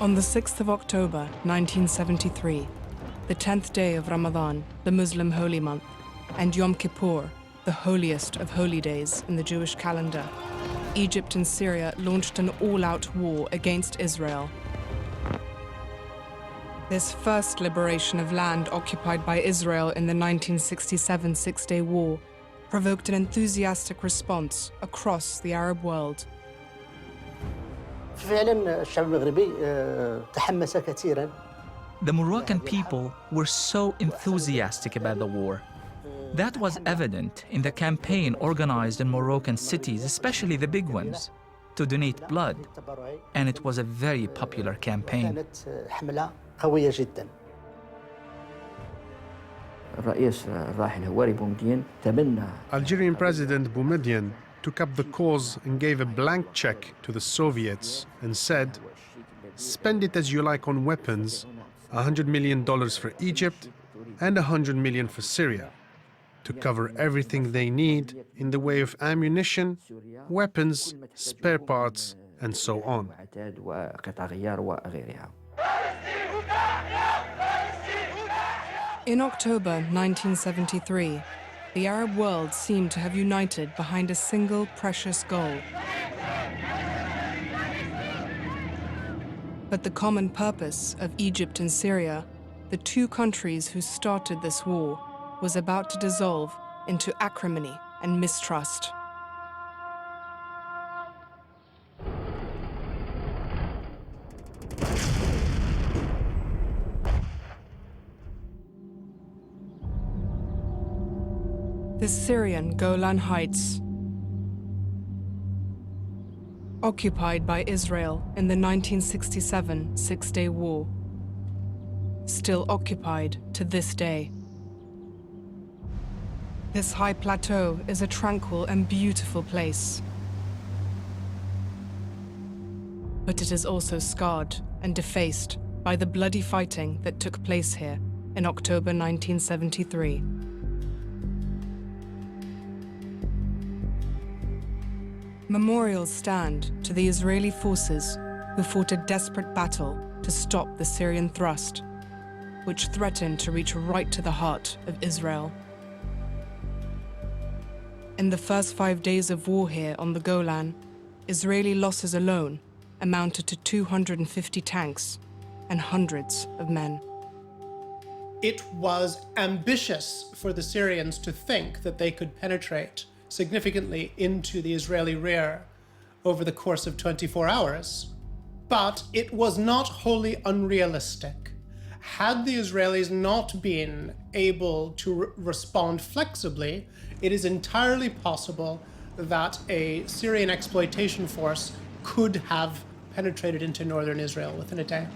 On the 6th of October, 1973, the 10th day of Ramadan, the Muslim holy month, and Yom Kippur, the holiest of holy days in the Jewish calendar, Egypt and Syria launched an all-out war against Israel. This first liberation of land occupied by Israel in the 1967 Six-Day War provoked an enthusiastic response across the Arab world. فعلا الشعب المغربي تحمس كثيرا. The Moroccan people were so enthusiastic about the war. That was evident in the campaign organized in Moroccan cities, especially the big ones, to donate blood, and it was a very popular campaign. كانت حملة قوية جدا. الرئيس الراحل هواري بومدين تبنى. Algerian President Boumediene took up the cause and gave a blank check to the Soviets and said, "Spend it as you like on weapons, $100 million for Egypt and $100 million for Syria, to cover everything they need in the way of ammunition, weapons, spare parts, and so on." In October 1973, the Arab world seemed to have united behind a single precious goal. But the common purpose of Egypt and Syria, the two countries who started this war, was about to dissolve into acrimony and mistrust. The Syrian Golan Heights, occupied by Israel in the 1967 Six-Day War, still occupied to this day. This high plateau is a tranquil and beautiful place, but it is also scarred and defaced by the bloody fighting that took place here in October 1973. Memorials stand to the Israeli forces who fought a desperate battle to stop the Syrian thrust, which threatened to reach right to the heart of Israel. In the first 5 days of war here on the Golan, Israeli losses alone amounted to 250 tanks and hundreds of men. It was ambitious for the Syrians to think that they could penetrate significantly into the Israeli rear over the course of 24 hours. But it was not wholly unrealistic. Had the Israelis not been able to respond flexibly, it is entirely possible that a Syrian exploitation force could have penetrated into northern Israel within a day.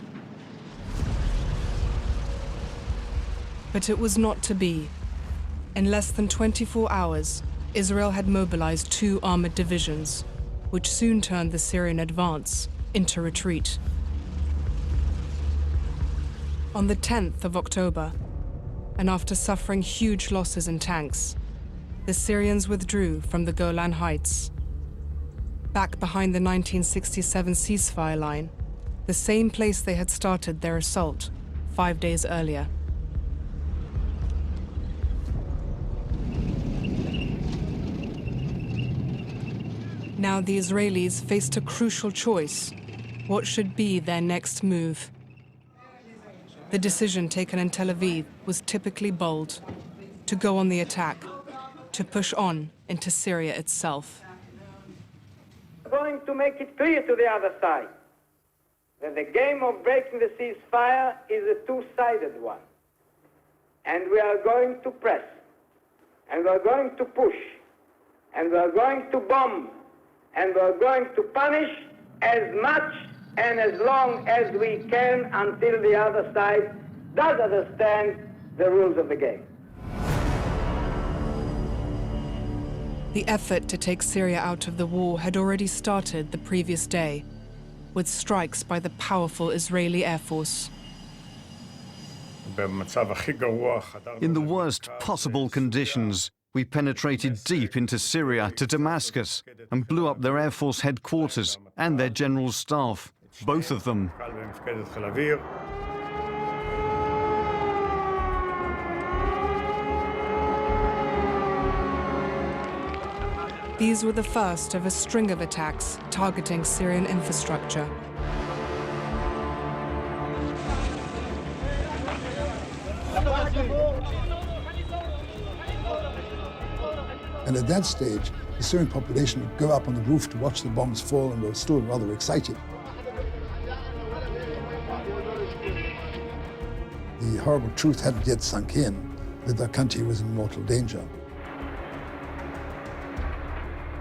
But it was not to be. In less than 24 hours, Israel had mobilized 2 armored divisions, which soon turned the Syrian advance into retreat. On the 10th of October, and after suffering huge losses in tanks, the Syrians withdrew from the Golan Heights. Back behind the 1967 ceasefire line, the same place they had started their assault 5 days earlier. Now the Israelis faced a crucial choice. What should be their next move? The decision taken in Tel Aviv was typically bold: to go on the attack, to push on into Syria itself. We're going to make it clear to the other side that the game of breaking the ceasefire is a two-sided one. And we are going to press, and we are going to push, and we are going to bomb, and we're going to punish as much and as long as we can until the other side does understand the rules of the game. The effort to take Syria out of the war had already started the previous day, with strikes by the powerful Israeli Air Force. In the worst possible conditions, we penetrated deep into Syria to Damascus and blew up their Air Force headquarters and their general staff. Both of them. These were the first of a string of attacks targeting Syrian infrastructure. And at that stage, the Syrian population would go up on the roof to watch the bombs fall and were still rather excited. The horrible truth hadn't yet sunk in that their country was in mortal danger.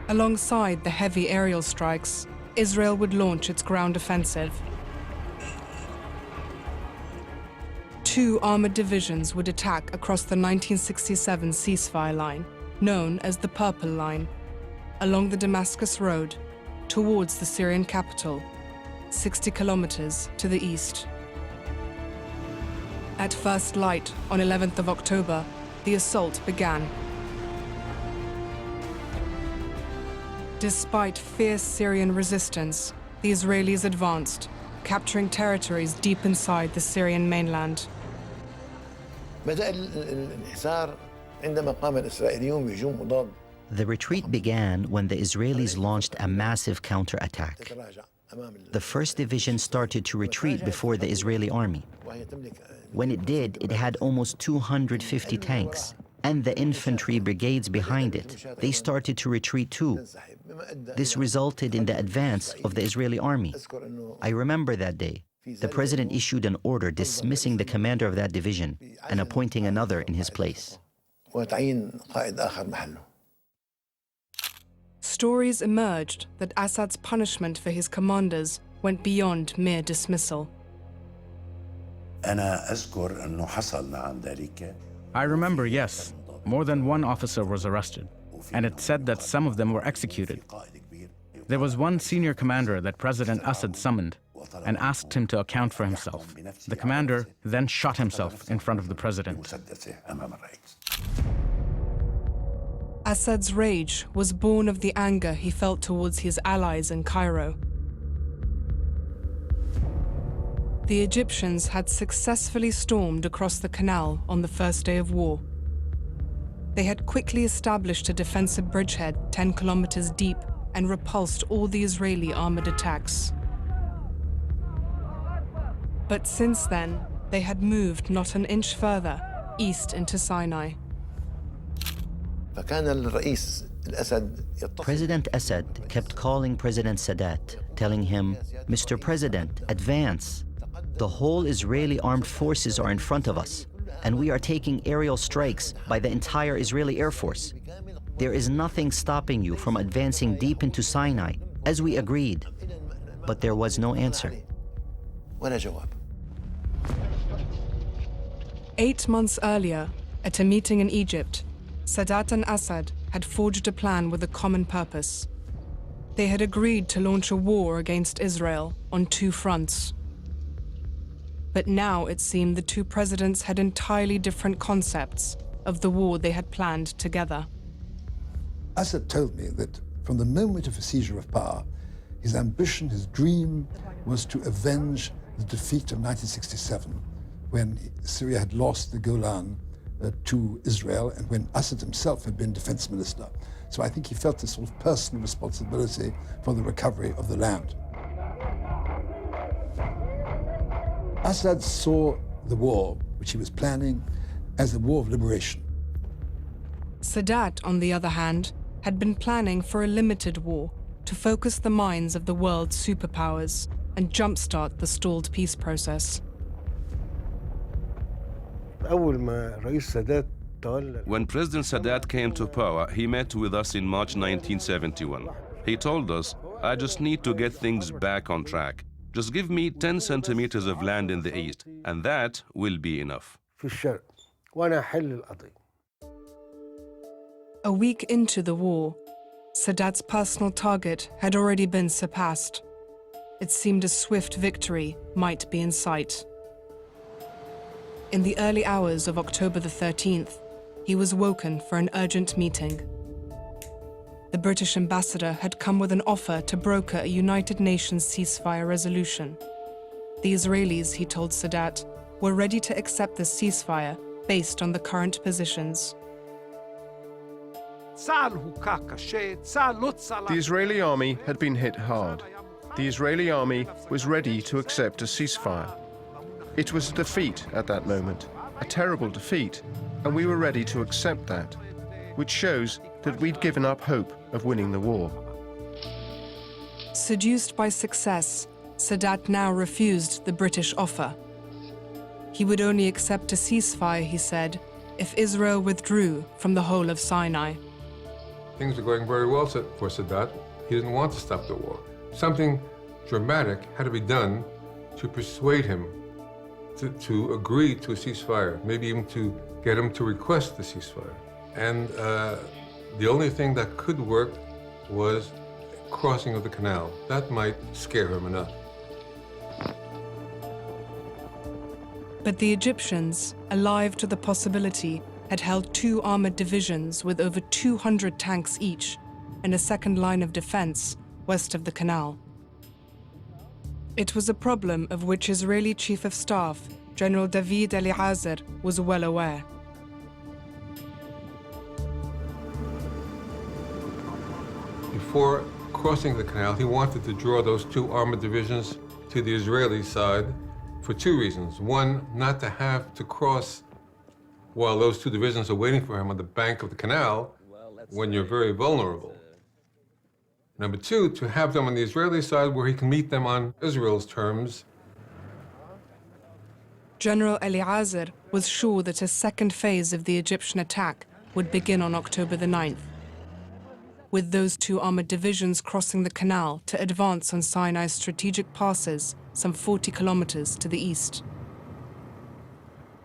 Alongside the heavy aerial strikes, Israel would launch its ground offensive. 2 armored divisions would attack across the 1967 ceasefire line, known as the Purple Line, along the Damascus Road, towards the Syrian capital, 60 kilometers to the east. At first light on 11th of October, the assault began. Despite fierce Syrian resistance, the Israelis advanced, capturing territories deep inside the Syrian mainland. The retreat began when the Israelis launched a massive counterattack. The 1st Division started to retreat before the Israeli army. When it did, it had almost 250 tanks, and the infantry brigades behind it. They started to retreat too. This resulted in the advance of the Israeli army. I remember that day. The president issued an order dismissing the commander of that division and appointing another in his place. Stories emerged that Assad's punishment for his commanders went beyond mere dismissal. I remember, yes, more than one officer was arrested, and it said that some of them were executed. There was one senior commander that President Assad summoned and asked him to account for himself. The commander then shot himself in front of the president. Assad's rage was born of the anger he felt towards his allies in Cairo. The Egyptians had successfully stormed across the canal on the first day of war. They had quickly established a defensive bridgehead 10 kilometers deep and repulsed all the Israeli armored attacks. But since then, they had moved not an inch further east into Sinai. President Assad kept calling President Sadat, telling him, "Mr. President, advance. The whole Israeli armed forces are in front of us, and we are taking aerial strikes by the entire Israeli Air Force. There is nothing stopping you from advancing deep into Sinai, as we agreed." But there was no answer. 8 months earlier, at a meeting in Egypt, Sadat and Assad had forged a plan with a common purpose. They had agreed to launch a war against Israel on 2 fronts. But now it seemed the 2 presidents had entirely different concepts of the war they had planned together. Assad told me that from the moment of his seizure of power, his ambition, his dream, was to avenge the defeat of 1967, when Syria had lost the Golan to Israel and when Assad himself had been defense minister. So I think he felt this sort of personal responsibility for the recovery of the land. Assad saw the war, which he was planning, as a war of liberation. Sadat, on the other hand, had been planning for a limited war to focus the minds of the world's superpowers and jumpstart the stalled peace process. When President Sadat came to power, he met with us in March 1971. He told us, "I just need to get things back on track. Just give me 10 centimeters of land in the east, and that will be enough." A week into the war, Sadat's personal target had already been surpassed. It seemed a swift victory might be in sight. In the early hours of October the 13th, he was woken for an urgent meeting. The British ambassador had come with an offer to broker a United Nations ceasefire resolution. The Israelis, he told Sadat, were ready to accept the ceasefire based on the current positions. The Israeli army had been hit hard. The Israeli army was ready to accept a ceasefire. It was a defeat at that moment, a terrible defeat, and we were ready to accept that, which shows that we'd given up hope of winning the war. Seduced by success, Sadat now refused the British offer. He would only accept a ceasefire, he said, if Israel withdrew from the whole of Sinai. Things were going very well for Sadat. He didn't want to stop the war. Something dramatic had to be done to persuade him to agree to a ceasefire, maybe even to get him to request the ceasefire. And the only thing that could work was crossing of the canal. That might scare him enough. But the Egyptians, alive to the possibility, had held 2 armored divisions with over 200 tanks each and a second line of defense west of the canal. It was a problem of which Israeli Chief of Staff, General David El-Sheikh, was well aware. Before crossing the canal, he wanted to draw those 2 armored divisions to the Israeli side for 2 reasons. One, not to have to cross while those 2 divisions are waiting for him on the bank of the canal when you're very vulnerable. Number 2, to have them on the Israeli side where he can meet them on Israel's terms. General El-Sheikh was sure that a second phase of the Egyptian attack would begin on October the 9th, with those 2 armored divisions crossing the canal to advance on Sinai's strategic passes some 40 kilometers to the east.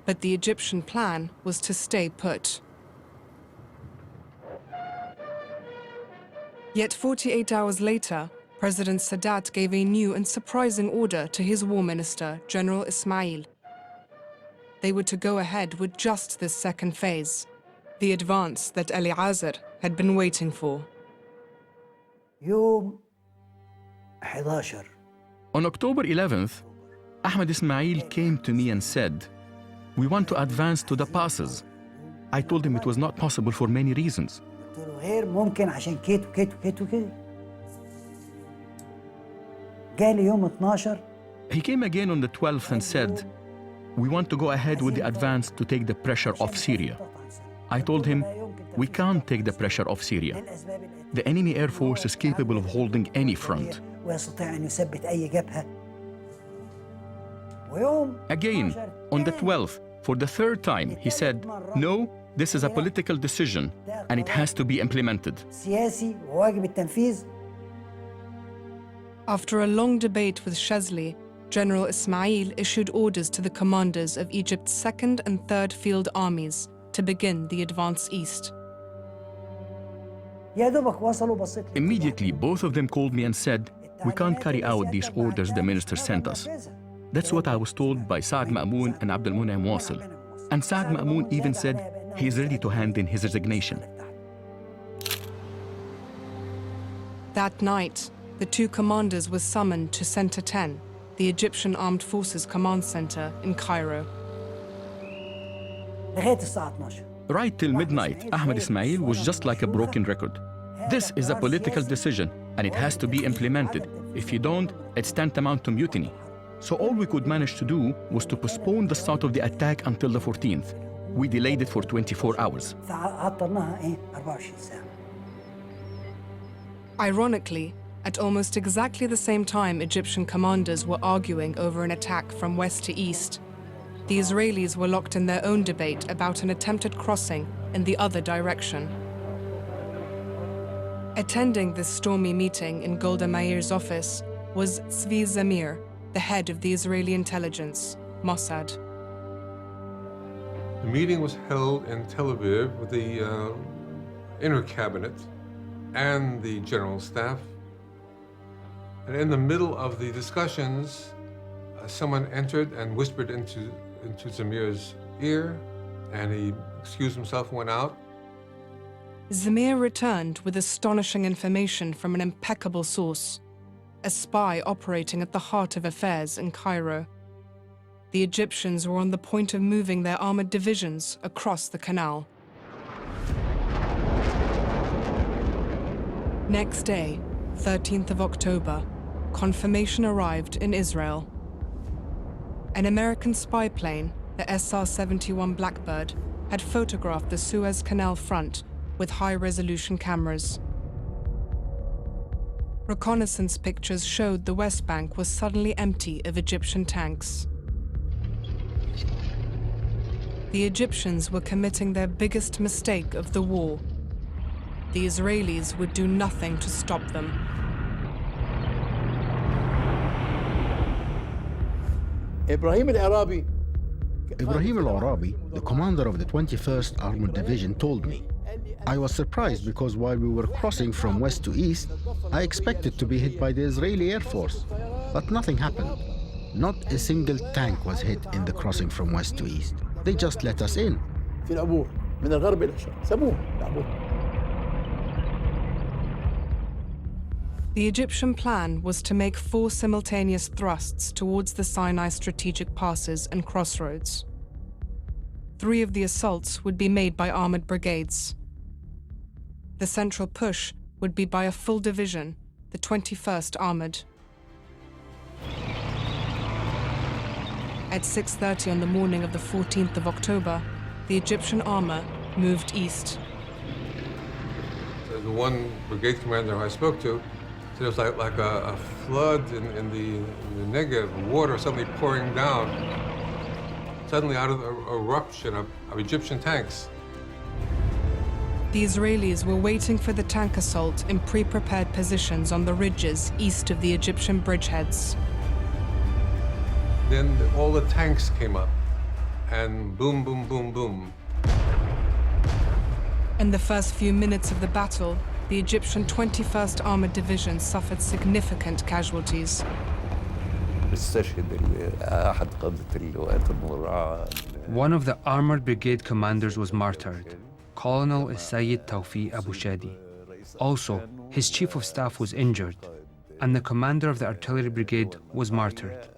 But the Egyptian plan was to stay put. Yet 48 hours later, President Sadat gave a new and surprising order to his war minister, General Ismail. They were to go ahead with just this second phase, the advance that El-Sheikh had been waiting for. On October 11th, Ahmed Ismail came to me and said, "We want to advance to the passes." I told him it was not possible for many reasons. He came again on the 12th and said, "We want to go ahead with the advance to take the pressure off Syria." I told him, "We can't take the pressure off Syria. The enemy air force is capable of holding any front." Again, on the 12th, for the 3rd time, he said, "No, this is a political decision and it has to be implemented." After a long debate with Shazli, General Ismail issued orders to the commanders of Egypt's 2nd and 3rd Field Armies to begin the advance east. Immediately, both of them called me and said, "We can't carry out these orders the minister sent us." That's what I was told by Saad Ma'moun and Abdel Munaim Wasil. And Saad Ma'moun even said he is ready to hand in his resignation. That night, the 2 commanders were summoned to Center 10, the Egyptian Armed Forces Command Center in Cairo. Right till midnight, Ahmed Ismail was just like a broken record. This is a political decision and it has to be implemented. If you don't, it's tantamount to mutiny. So all we could manage to do was to postpone the start of the attack until the 14th. We delayed it for 24 hours. Ironically, at almost exactly the same time Egyptian commanders were arguing over an attack from west to east, the Israelis were locked in their own debate about an attempted crossing in the other direction. Attending this stormy meeting in Golda Meir's office was Zvi Zamir, the head of the Israeli intelligence, Mossad. The meeting was held in Tel Aviv with the inner cabinet and the general staff. And in the middle of the discussions, someone entered and whispered into Zamir's ear, and he excused himself and went out. Zamir returned with astonishing information from an impeccable source, a spy operating at the heart of affairs in Cairo. The Egyptians were on the point of moving their armored divisions across the canal. Next day, 13th of October, confirmation arrived in Israel. An American spy plane, the SR-71 Blackbird, had photographed the Suez Canal front with high-resolution cameras. Reconnaissance pictures showed the West Bank was suddenly empty of Egyptian tanks. The Egyptians were committing their biggest mistake of the war. The Israelis would do nothing to stop them. Ibrahim al-Arabi, the commander of the 21st Armored Division, told me. I was surprised because while we were crossing from west to east, I expected to be hit by the Israeli Air Force, but nothing happened. Not a single tank was hit in the crossing from west to east. They just let us in. The Egyptian plan was to make 4 simultaneous thrusts towards the Sinai strategic passes and crossroads. 3 of the assaults would be made by armored brigades. The central push would be by a full division, the 21st Armored. At 6:30 on the morning of the 14th of October, the Egyptian armor moved east. The one brigade commander I spoke to said it was like a flood in the Negev, water suddenly pouring down, suddenly out of the eruption of Egyptian tanks. The Israelis were waiting for the tank assault in pre-prepared positions on the ridges east of the Egyptian bridgeheads. Then all the tanks came up, and boom, boom, boom, boom. In the first few minutes of the battle, the Egyptian 21st Armored Division suffered significant casualties. One of the Armored Brigade commanders was martyred, Colonel Sayyid Tawfiq Abu Shadi. Also, his chief of staff was injured, and the commander of the artillery brigade was martyred.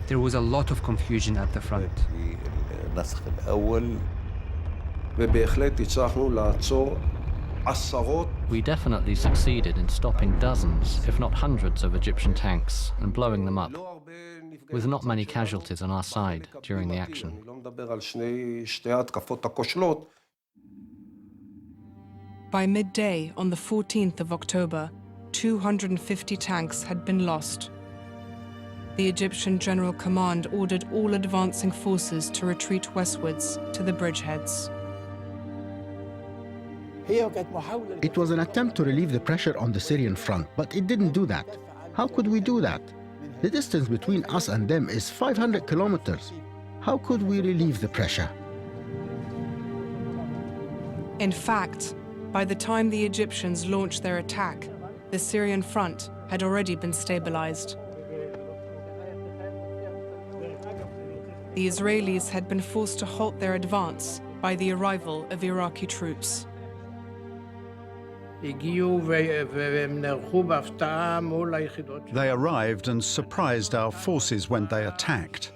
There was a lot of confusion at the front. We definitely succeeded in stopping dozens, if not hundreds, of Egyptian tanks and blowing them up, with not many casualties on our side during the action. By midday on the 14th of October, 250 tanks had been lost. The Egyptian General Command ordered all advancing forces to retreat westwards to the bridgeheads. It was an attempt to relieve the pressure on the Syrian front, but it didn't do that. How could we do that? The distance between us and them is 500 kilometers. How could we relieve the pressure? In fact, by the time the Egyptians launched their attack, the Syrian front had already been stabilized. The Israelis had been forced to halt their advance by the arrival of Iraqi troops. They arrived and surprised our forces when they attacked.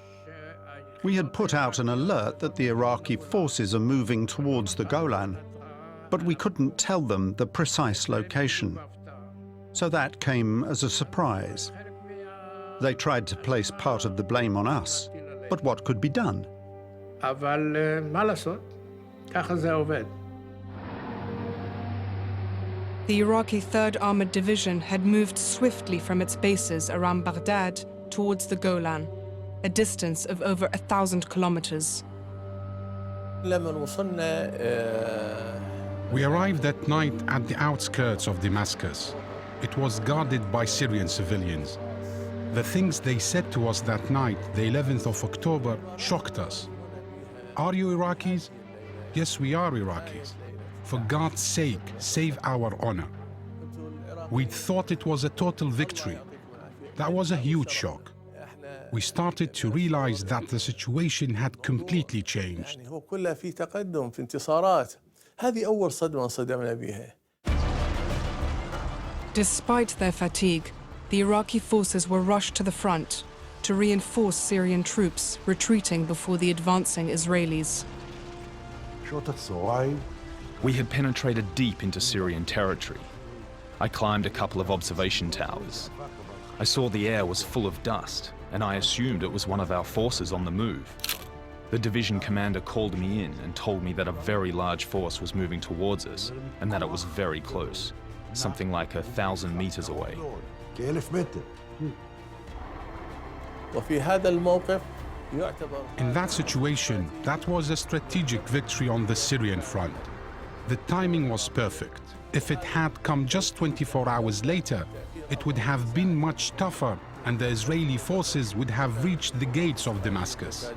We had put out an alert that the Iraqi forces are moving towards the Golan, but we couldn't tell them the precise location. So that came as a surprise. They tried to place part of the blame on us, but what could be done? The Iraqi 3rd Armored Division had moved swiftly from its bases around Baghdad towards the Golan, a distance of over 1,000 kilometers. We arrived that night at the outskirts of Damascus. It was guarded by Syrian civilians. The things they said to us that night, the 11th of October, shocked us. Are you Iraqis? Yes, we are Iraqis. For God's sake, save our honor. We thought it was a total victory. That was a huge shock. We started to realize that the situation had completely changed. هذه أول صدمة انصدمنا بها. Despite their fatigue, the Iraqi forces were rushed to the front to reinforce Syrian troops retreating before the advancing Israelis. We had penetrated deep into Syrian territory. I climbed a couple of observation towers. I saw the air was full of dust, and I assumed it was one of our forces on the move. The division commander called me in and told me that a very large force was moving towards us, and that it was very close, something like 1,000 meters away. In that situation, that was a strategic victory on the Syrian front. The timing was perfect. If it had come just 24 hours later, it would have been much tougher, and the Israeli forces would have reached the gates of Damascus.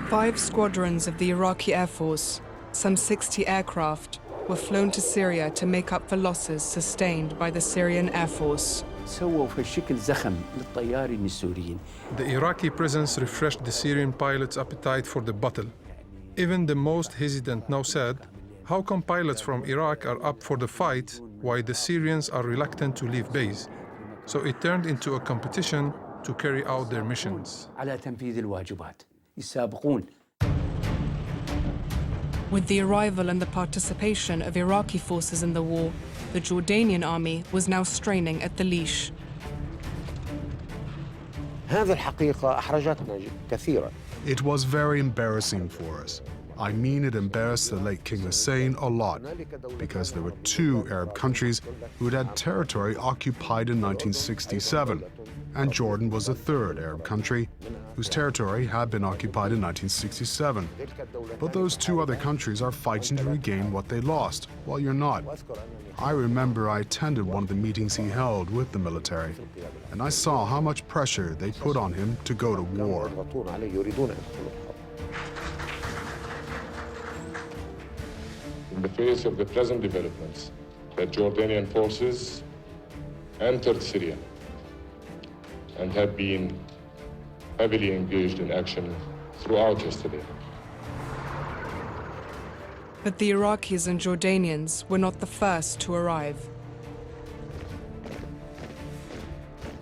Five squadrons of the Iraqi Air Force, some 60 aircraft, were flown to Syria to make up for losses sustained by the Syrian Air Force. The Iraqi presence refreshed the Syrian pilots' appetite for the battle. Even the most hesitant now said, how come pilots from Iraq are up for the fight while the Syrians are reluctant to leave base? So it turned into a competition to carry out their missions. With the arrival and the participation of Iraqi forces in the war, the Jordanian army was now straining at the leash. It was very embarrassing for us. I mean, it embarrassed the late King Hussein a lot, because there were two Arab countries who had had territory occupied in 1967, and Jordan was a third Arab country whose territory had been occupied in 1967. But those two other countries are fighting to regain what they lost, while you're not. I remember I attended one of the meetings he held with the military, and I saw how much pressure they put on him to go to war. In the face of the present developments, the Jordanian forces entered Syria and have been heavily engaged in action throughout yesterday. But the Iraqis and Jordanians were not the first to arrive.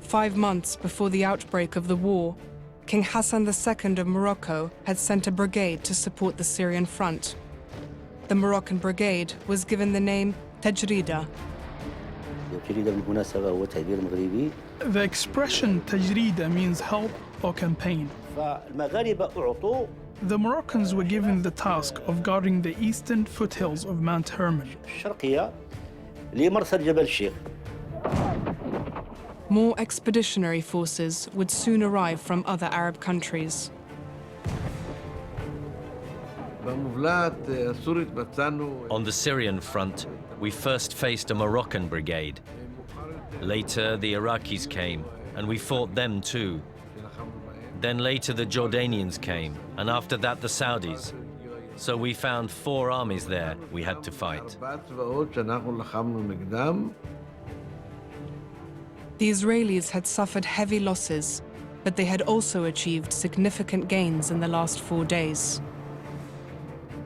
5 months before the outbreak of the war, King Hassan II of Morocco had sent a brigade to support the Syrian front. The Moroccan brigade was given the name Tajrida. The expression Tajrida means help or campaign. The Moroccans were given the task of guarding the eastern foothills of Mount Hermon. More expeditionary forces would soon arrive from other Arab countries. On the Syrian front, we first faced a Moroccan brigade. Later, the Iraqis came, and we fought them too. Then later the Jordanians came, and after that the Saudis. So we found 4 armies there we had to fight. The Israelis had suffered heavy losses, but they had also achieved significant gains in the last 4 days.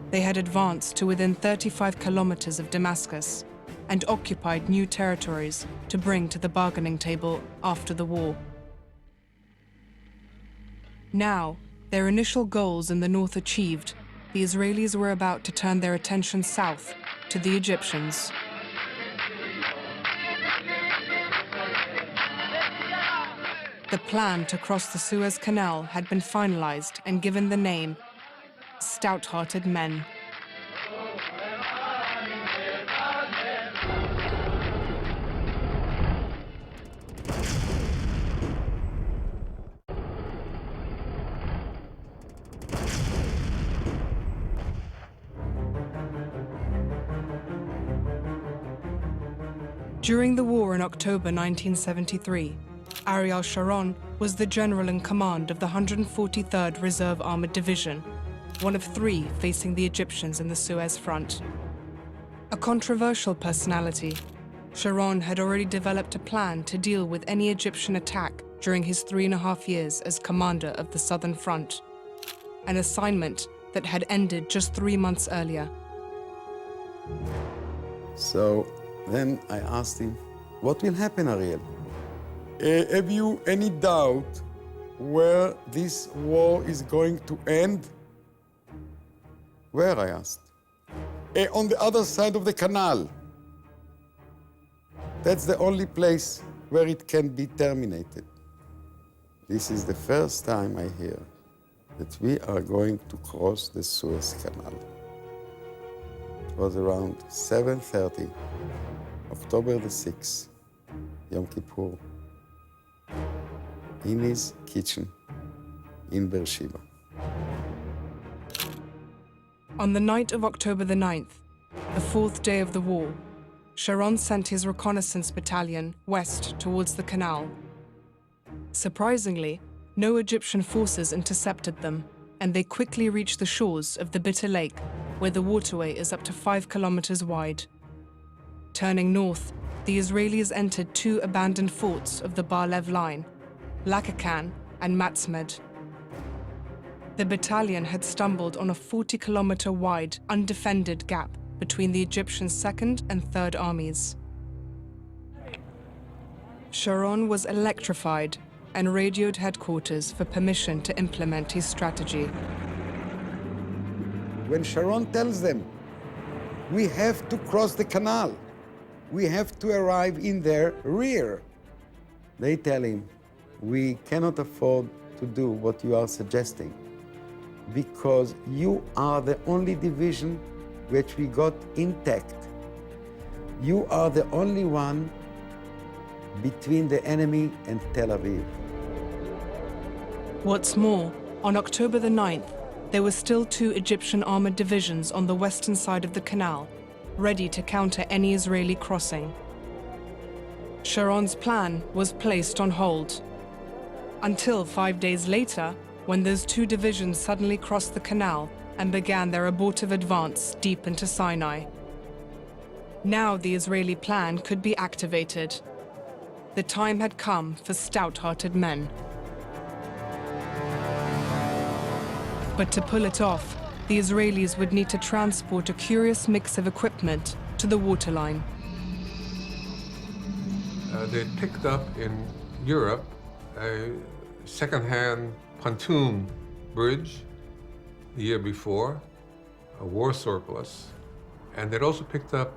They had advanced to within 35 kilometers of Damascus and occupied new territories to bring to the bargaining table after the war. Now, their initial goals in the north achieved, the Israelis were about to turn their attention south to the Egyptians. The plan to cross the Suez Canal had been finalized and given the name Stout-Hearted Men. During the war in October 1973, Ariel Sharon was the general in command of the 143rd Reserve Armored Division, one of 3 facing the Egyptians in the Suez front. A controversial personality, Sharon had already developed a plan to deal with any Egyptian attack during his 3.5 years as commander of the Southern Front, an assignment that had ended just 3 months earlier. So then I asked him, what will happen, Ariel? Have you any doubt where this war is going to end? Where, I asked. On the other side of the canal. That's the only place where it can be terminated. This is the first time I hear that we are going to cross the Suez Canal. It was around 7:30, October the 6th, Yom Kippur, in his kitchen in Beersheba. On the night of October the 9th, the 4th day of the war, Sharon sent his reconnaissance battalion west towards the canal. Surprisingly, no Egyptian forces intercepted them, and they quickly reached the shores of the Bitter Lake, where the waterway is up to 5 kilometers wide. Turning north, the Israelis entered 2 abandoned forts of the Bar-Lev line, Lakakan and Matzmed. The battalion had stumbled on a 40-kilometer-wide, undefended gap between the Egyptian 2nd and 3rd armies. Sharon was electrified and radioed headquarters for permission to implement his strategy. When Sharon tells them, we have to cross the canal, we have to arrive in their rear, they tell him, we cannot afford to do what you are suggesting because you are the only division which we got intact. You are the only one between the enemy and Tel Aviv. What's more, on October the 9th, there were still 2 Egyptian armored divisions on the western side of the canal, ready to counter any Israeli crossing. Sharon's plan was placed on hold, until 5 days later, when those 2 divisions suddenly crossed the canal and began their abortive advance deep into Sinai. Now the Israeli plan could be activated. The time had come for stout-hearted men. But to pull it off, the Israelis would need to transport a curious mix of equipment to the waterline. They picked up in Europe a second-hand pontoon bridge the year before, a war surplus, and they'd also picked up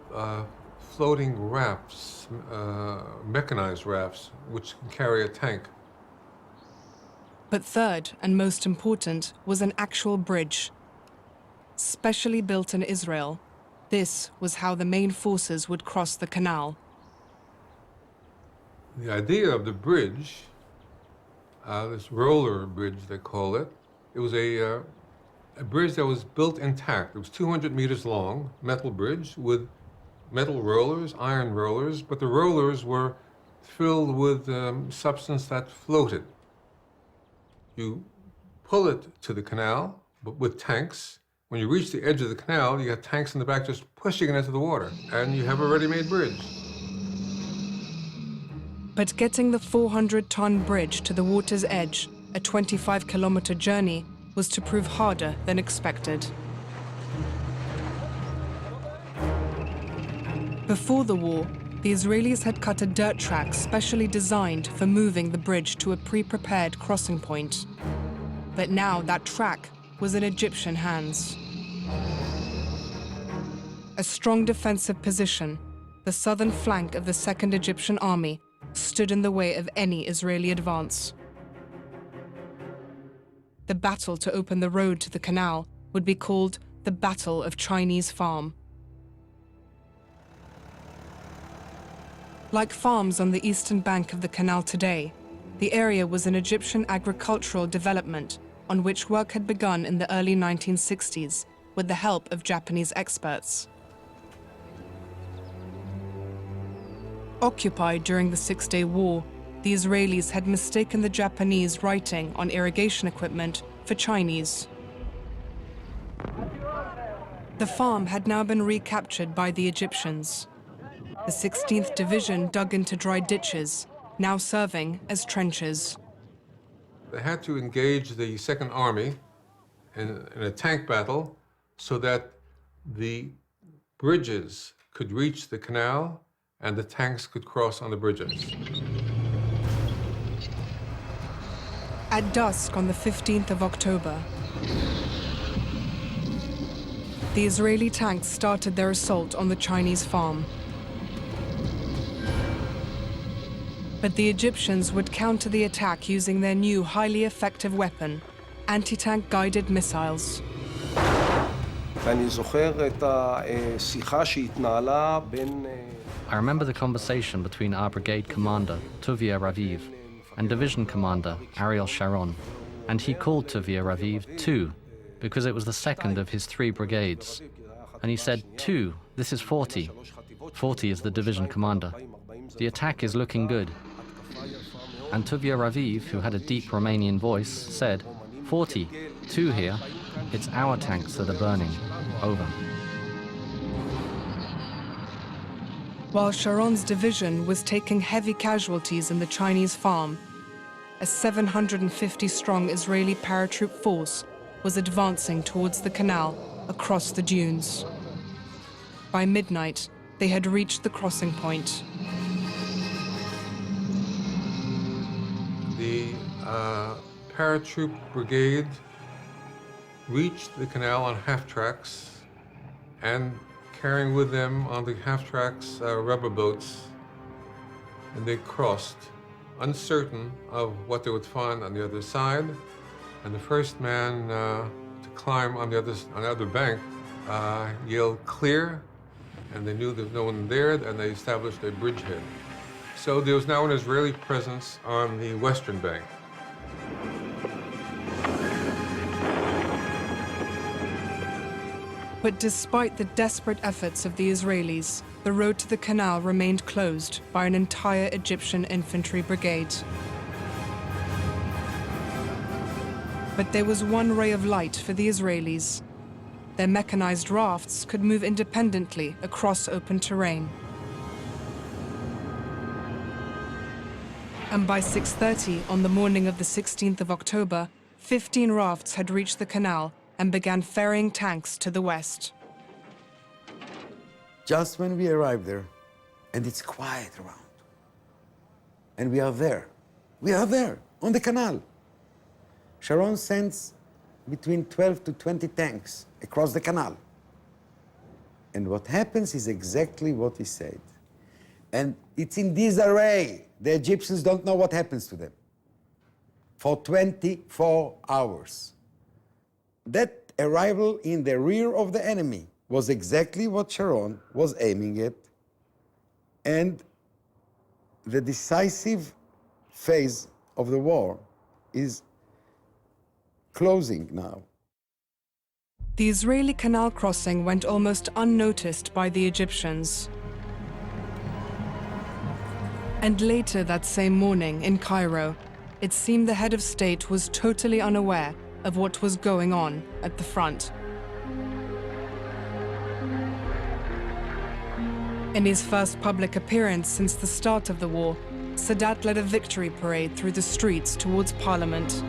floating rafts, mechanized rafts, which can carry a tank. But third, and most important, was an actual bridge. Specially built in Israel, this was how the main forces would cross the canal. The idea of the bridge, this roller bridge they call it, it was a bridge that was built intact. It was 200 meters long, metal bridge with metal rollers, iron rollers, but the rollers were filled with substance that floated. You pull it to the canal, but with tanks. When you reach the edge of the canal, you got tanks in the back just pushing it into the water, and you have a ready-made bridge. But getting the 400-ton bridge to the water's edge, a 25-kilometer journey, was to prove harder than expected. Before the war, the Israelis had cut a dirt track specially designed for moving the bridge to a pre-prepared crossing point. But now that track was in Egyptian hands. A strong defensive position, the southern flank of the 2nd Egyptian Army, stood in the way of any Israeli advance. The battle to open the road to the canal would be called the Battle of Chinese Farm. Like farms on the eastern bank of the canal today, the area was an Egyptian agricultural development on which work had begun in the early 1960s with the help of Japanese experts. Occupied during the Six-Day War, the Israelis had mistaken the Japanese writing on irrigation equipment for Chinese. The farm had now been recaptured by the Egyptians. The 16th Division dug into dry ditches, now serving as trenches. They had to engage the Second Army in a tank battle so that the bridges could reach the canal and the tanks could cross on the bridges. At dusk on the 15th of October, the Israeli tanks started their assault on the Chinese farm. But the Egyptians would counter the attack using their new highly effective weapon, anti-tank guided missiles. I remember the conversation between our brigade commander, Tuvia Raviv, and division commander, Ariel Sharon, and he called Tuvia Raviv 2, because it was the second of his 3 brigades. And he said, 2, this is 40. 40 is the division commander. The attack is looking good. And Tuvia Raviv, who had a deep Romanian voice, said, 40, 2 here, it's our tanks that are burning. Over. While Sharon's division was taking heavy casualties in the Chinese farm, a 750-strong Israeli paratroop force was advancing towards the canal across the dunes. By midnight, they had reached the crossing point. The paratroop brigade reached the canal on half-tracks and carrying with them on the half-tracks rubber boats, and they crossed, uncertain of what they would find on the other side. And the first man to climb on the other bank yelled clear, and they knew there was no one there, and they established a bridgehead. So there was now an Israeli presence on the western bank. But despite the desperate efforts of the Israelis, the road to the canal remained closed by an entire Egyptian infantry brigade. But there was one ray of light for the Israelis. Their mechanized rafts could move independently across open terrain. And by 6:30 on the morning of the 16th of October, 15 rafts had reached the canal and began ferrying tanks to the west. Just when we arrived there, and it's quiet around, and we are there on the canal. Sharon sends between 12 to 20 tanks across the canal. And what happens is exactly what he said. And it's in disarray. The Egyptians don't know what happens to them for 24 hours. That arrival in the rear of the enemy was exactly what Sharon was aiming at. And the decisive phase of the war is closing now. The Israeli canal crossing went almost unnoticed by the Egyptians. And later that same morning in Cairo, it seemed the head of state was totally unaware of what was going on at the front. In his first public appearance since the start of the war, Sadat led a victory parade through the streets towards Parliament.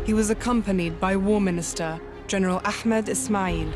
He was accompanied by War Minister General Ahmed Ismail.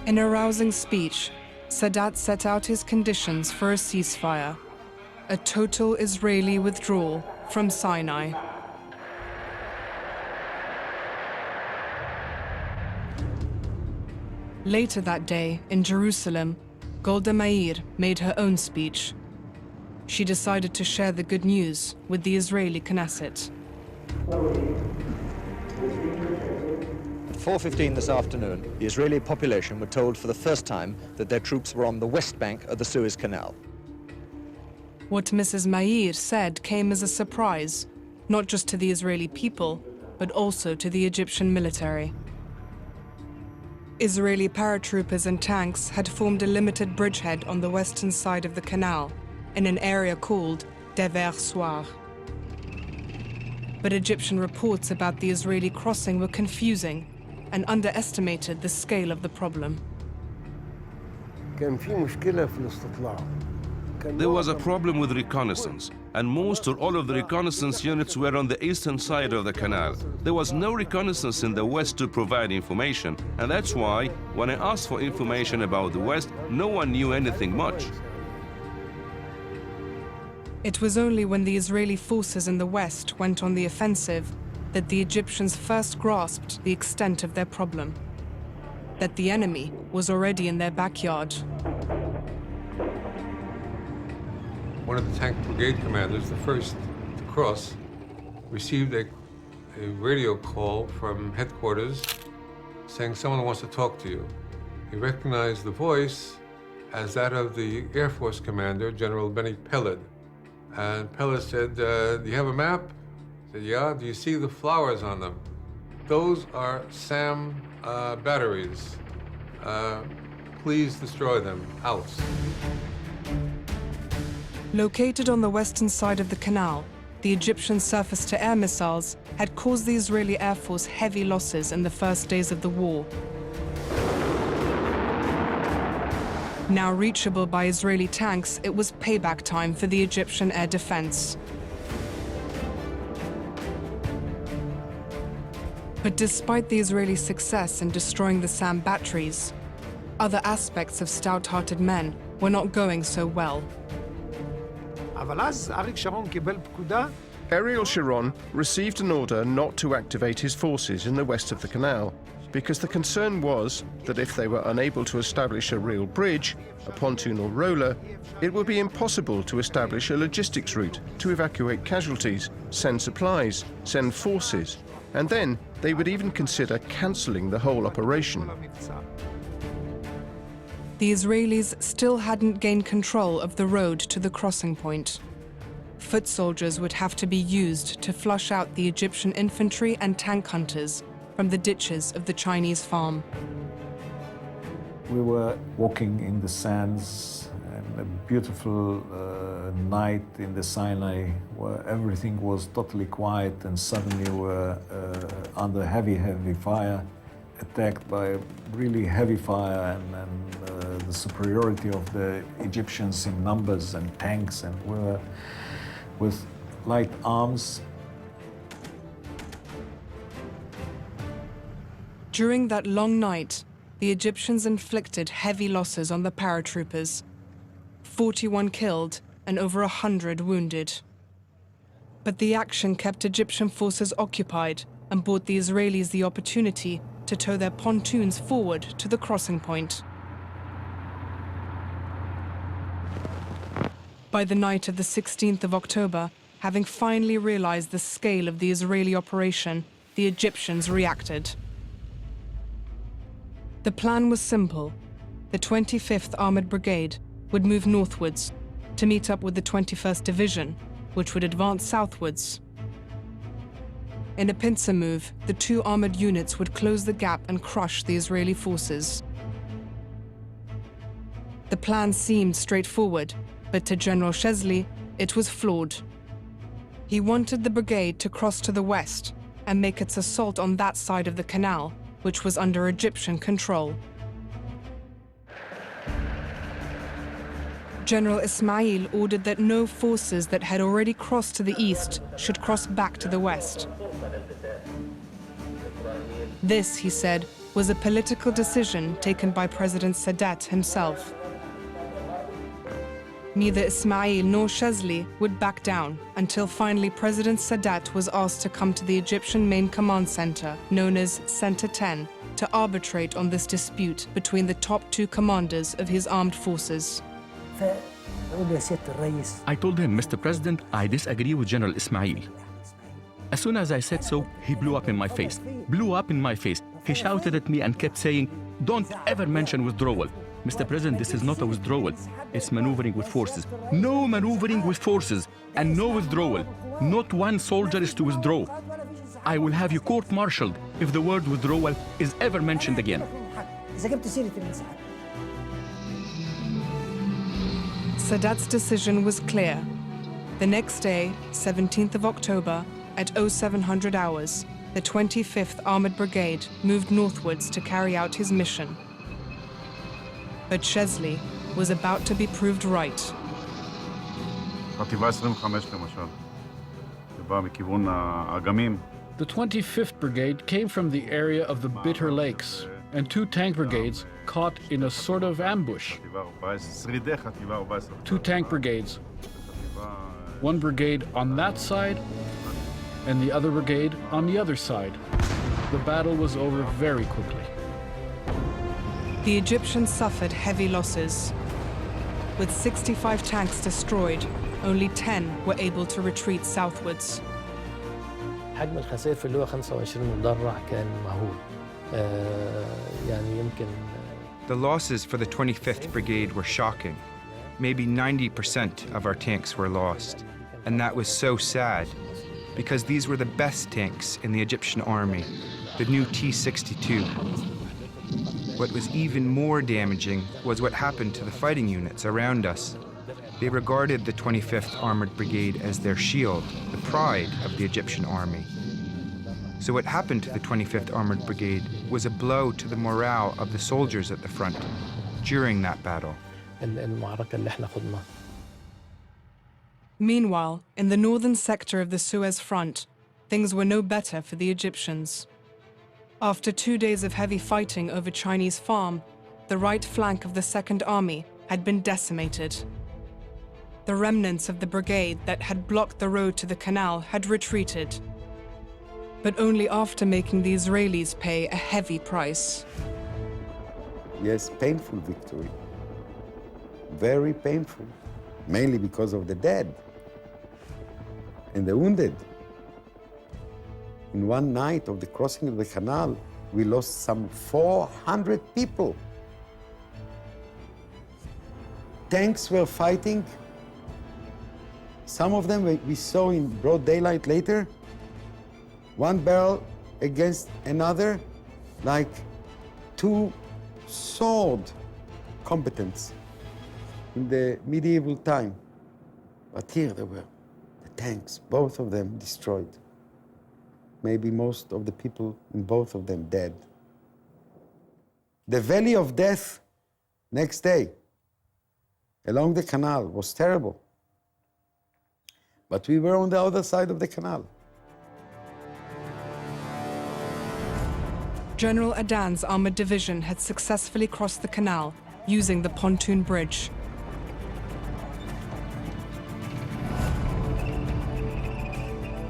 In a rousing speech, Sadat set out his conditions for a ceasefire, a total Israeli withdrawal from Sinai. Later that day, in Jerusalem, Golda Meir made her own speech. She decided to share the good news with the Israeli Knesset. 4:15 this afternoon, the Israeli population were told for the first time that their troops were on the west bank of the Suez Canal. What Mrs. Meir said came as a surprise, not just to the Israeli people, but also to the Egyptian military. Israeli paratroopers and tanks had formed a limited bridgehead on the western side of the canal, in an area called Dever Soir. But Egyptian reports about the Israeli crossing were confusing and underestimated the scale of the problem. There was a problem with reconnaissance, and most or all of the reconnaissance units were on the eastern side of the canal. There was no reconnaissance in the west to provide information, and that's why, when I asked for information about the west, no one knew anything much. It was only when the Israeli forces in the west went on the offensive that the Egyptians first grasped the extent of their problem, that the enemy was already in their backyard. One of the tank brigade commanders, the first to cross, received a radio call from headquarters saying someone wants to talk to you. He recognized the voice as that of the Air Force commander, General Benny Peled. And Peled said, do you have a map? I said, yeah. Do you see the flowers on them? Those are SAM batteries. Please destroy them. Out. Located on the western side of the canal, the Egyptian surface-to-air missiles had caused the Israeli Air Force heavy losses in the first days of the war. Now reachable by Israeli tanks, it was payback time for the Egyptian air defense. But despite the Israeli success in destroying the SAM batteries, other aspects of stout-hearted men were not going so well. Ariel Sharon received an order not to activate his forces in the west of the canal, because the concern was that if they were unable to establish a real bridge, a pontoon or roller, it would be impossible to establish a logistics route to evacuate casualties, send supplies, send forces, and then they would even consider cancelling the whole operation. The Israelis still hadn't gained control of the road to the crossing point. Foot soldiers would have to be used to flush out the Egyptian infantry and tank hunters from the ditches of the Chinese farm. We were walking in the sands, and a beautiful night in the Sinai where everything was totally quiet, and suddenly we were under heavy fire, attacked by really heavy fire, and the superiority of the Egyptians in numbers and tanks, and we were with light arms. During that long night, the Egyptians inflicted heavy losses on the paratroopers. 41 killed and over 100 wounded. But the action kept Egyptian forces occupied and brought the Israelis the opportunity to tow their pontoons forward to the crossing point. By the night of the 16th of October, having finally realized the scale of the Israeli operation, the Egyptians reacted. The plan was simple. The 25th Armored Brigade would move northwards to meet up with the 21st Division, which would advance southwards. In a pincer move, the two armored units would close the gap and crush the Israeli forces. The plan seemed straightforward, but to General Shesley, it was flawed. He wanted the brigade to cross to the west and make its assault on that side of the canal, which was under Egyptian control. General Ismail ordered that no forces that had already crossed to the east should cross back to the west. This, he said, was a political decision taken by President Sadat himself. Neither Ismail nor Shesley would back down until finally President Sadat was asked to come to the Egyptian main command center, known as Center 10, to arbitrate on this dispute between the top two commanders of his armed forces. I told him, Mr. President, I disagree with General Ismail. As soon as I said so, he blew up in my face. He shouted at me and kept saying, "Don't ever mention withdrawal. Mr. President, this is not a withdrawal. It's maneuvering with forces. No maneuvering with forces and no withdrawal. Not one soldier is to withdraw. I will have you court-martialed if the word withdrawal is ever mentioned again." Sadat's decision was clear. The next day, 17th of October, at 0700 hours, the 25th Armored Brigade moved northwards to carry out his mission. But Chesley was about to be proved right. The 25th Brigade came from the area of the Bitter Lakes, and two tank brigades caught in a sort of ambush. Two tank brigades. One brigade on that side, and the other brigade on the other side. The battle was over very quickly. The Egyptians suffered heavy losses. With 65 tanks destroyed, only 10 were able to retreat southwards. حجم الخسائر في اللواء 25 مدرع كان مهول. يعني يمكن The losses for the 25th Brigade were shocking. Maybe 90% of our tanks were lost. And that was so sad, because these were the best tanks in the Egyptian army, the new T-62. What was even more damaging was what happened to the fighting units around us. They regarded the 25th Armored Brigade as their shield, the pride of the Egyptian army. So what happened to the 25th Armored Brigade was a blow to the morale of the soldiers at the front during that battle. Meanwhile, in the northern sector of the Suez front, things were no better for the Egyptians. After 2 days of heavy fighting over Chinese farm, the right flank of the Second Army had been decimated. The remnants of the brigade that had blocked the road to the canal had retreated, but only after making the Israelis pay a heavy price. Yes, painful victory. Very painful, mainly because of the dead and the wounded. In one night of the crossing of the canal, we lost some 400 people. Tanks were fighting. Some of them we saw in broad daylight later, one barrel against another, like two sword combatants in the medieval time. But here they were, the tanks, both of them destroyed. Maybe most of the people in both of them dead. The valley of death next day along the canal was terrible. But we were on the other side of the canal. General Adan's armored division had successfully crossed the canal using the pontoon bridge.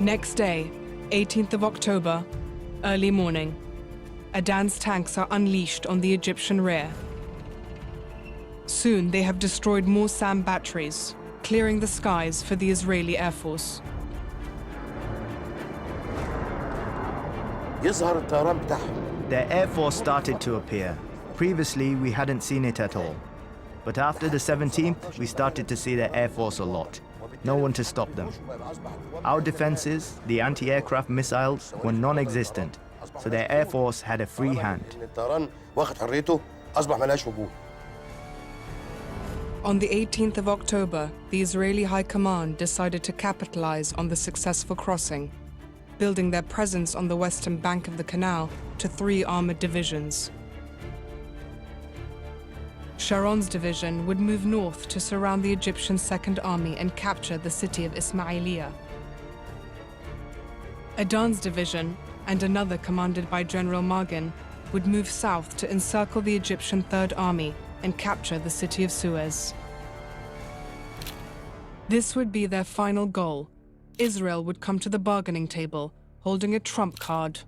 Next day, 18th of October, early morning, Adan's tanks are unleashed on the Egyptian rear. Soon they have destroyed more SAM batteries, clearing the skies for the Israeli Air Force. The Air Force started to appear. Previously, we hadn't seen it at all. But after the 17th, we started to see the Air Force a lot. No one to stop them. Our defenses, the anti-aircraft missiles, were non-existent, so their Air Force had a free hand. On the 18th of October, the Israeli High Command decided to capitalize on the successful crossing, building their presence on the western bank of the canal to 3 armored divisions. Sharon's division would move north to surround the Egyptian Second Army and capture the city of Ismailia. Adan's division, and another commanded by General Magin, would move south to encircle the Egyptian Third Army and capture the city of Suez. This would be their final goal. Israel would come to the bargaining table, holding a trump card.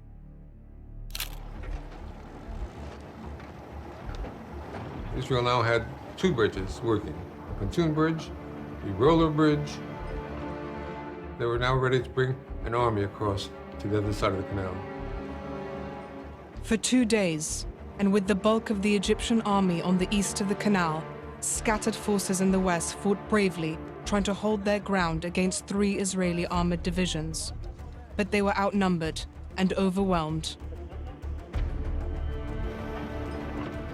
Israel now had 2 bridges working, a pontoon bridge, a roller bridge. They were now ready to bring an army across to the other side of the canal. For 2 days, and with the bulk of the Egyptian army on the east of the canal, scattered forces in the west fought bravely, trying to hold their ground against 3 Israeli armored divisions. But they were outnumbered and overwhelmed.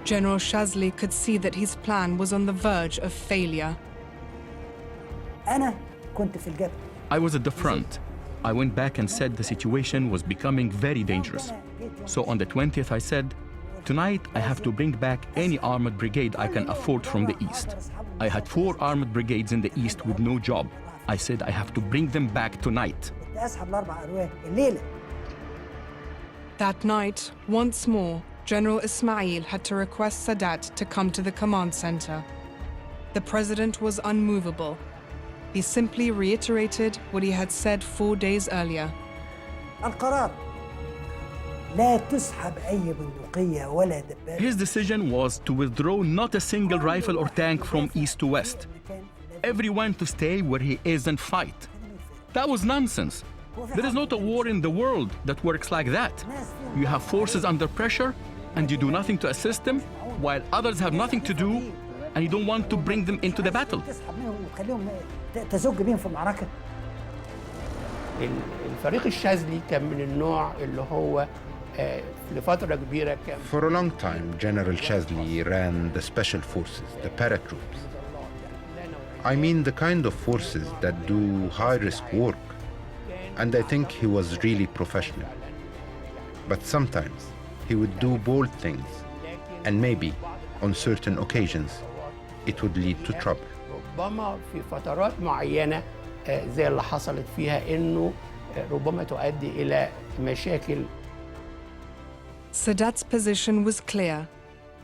General Shazli could see that his plan was on the verge of failure. I was at the front. I went back and said the situation was becoming very dangerous. So on the 20th, I said, tonight I have to bring back any armored brigade I can afford from the east. I had 4 armored brigades in the east with no job. I said I have to bring them back tonight. That night, once more, General Ismail had to request Sadat to come to the command center. The president was unmovable. He simply reiterated what he had said 4 days earlier. His decision was to withdraw not a single rifle or tank from east to west. Everyone to stay where he is and fight. That was nonsense. There is not a war in the world that works like that. You have forces under pressure and you do nothing to assist them, while others have nothing to do and you don't want to bring them into the battle. الفريق الشاذلي كان من النوع اللي هو لفترة كبيرة كان. For a long time, General Shazli ran the special forces, the paratroops. I mean the kind of forces that do high-risk work. And I think he was really professional. But sometimes he would do bold things, and maybe, on certain occasions, it would lead to trouble. ربما في فترات معينة زي اللي حصلت فيها إنه ربما تؤدي إلى مشاكل. Sadat's position was clear.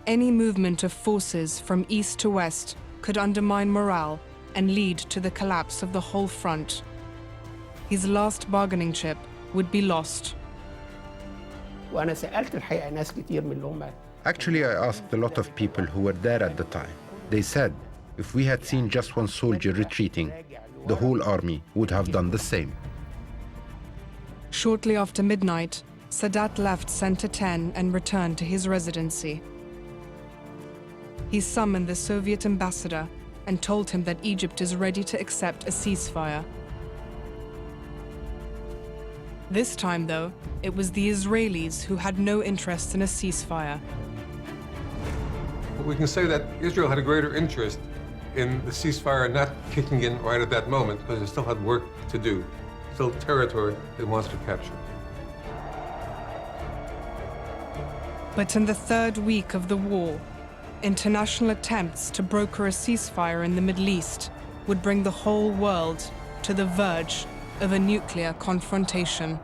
Any movement of forces from east to west could undermine morale and lead to the collapse of the whole front. His last bargaining chip would be lost. وأنا سألت الحقيقة ناس كتير من اللي هم. Actually, I asked a lot of people who were there at the time. They said, if we had seen just one soldier retreating, the whole army would have done the same. Shortly after midnight, Sadat left Center 10 and returned to his residency. He summoned the Soviet ambassador and told him that Egypt is ready to accept a ceasefire. This time, though, it was the Israelis who had no interest in a ceasefire. We can say that Israel had a greater interest in the ceasefire not kicking in right at that moment because it still had work to do, still territory it wants to capture. But in the 3rd week of the war, international attempts to broker a ceasefire in the Middle East would bring the whole world to the verge of a nuclear confrontation.